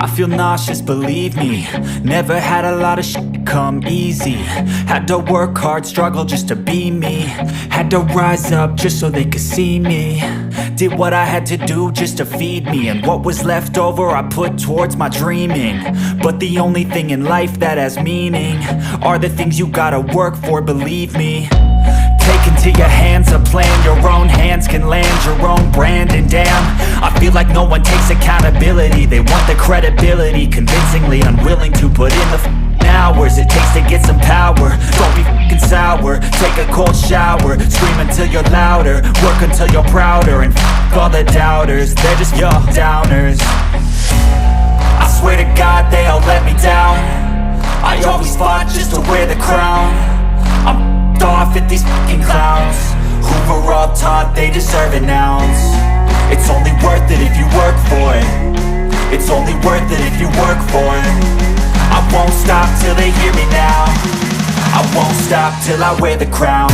I feel nauseous, believe me. Never had a lot of shit come easy. Had to work hard, struggle just to be me. Had to rise up just so they could see me. Did what I had to do just to feed me, and what was left over I put towards my dreaming. But the only thing in life that has meaning are the things you gotta work for, believe me. Take into your hands a plan, your own hands can land your own brand. And damn, I feel like no one takes accountability. They want the credibility, convincingly unwilling to put in the hours it takes to get some power. Don't be f***ing sour, take a cold shower. Scream until you're louder, work until you're prouder. And f*** all the doubters, they're just your downers. I swear to God they all let me down. I always fought just to wear the crown. I'm off at these fucking clowns who were all taught they deserve an ounce. It's only worth it if you work for it. It's only worth it if you work for it. I won't stop till they hear me now. I won't stop till I wear the crown.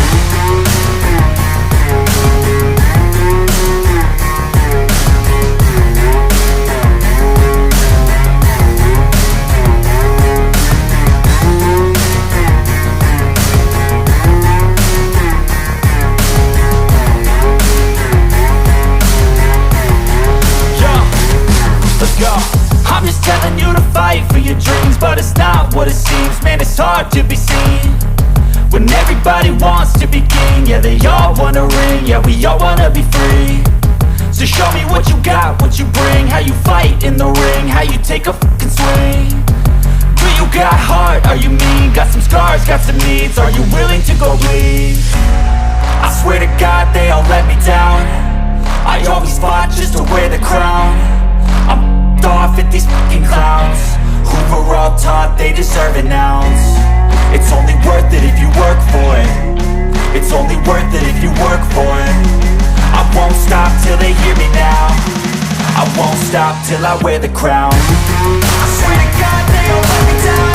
I'm just telling you to fight for your dreams, but it's not what it seems. Man, it's hard to be seen when everybody wants to be king. Yeah, they all wanna ring, yeah, we all wanna be free. So show me what you got, what you bring, how you fight in the ring, how you take a fucking swing. Do you got heart, are you mean? Got some scars, got some needs, are you willing to go bleed? I swear to God they all let me down. I always fought just to wear the crown. I'm off at these fucking clowns who were all taught they deserve an ounce. It's only worth it if you work for it. It's only worth it if you work for it. I won't stop till they hear me now. I won't stop till I wear the crown. I swear to God they all let me down.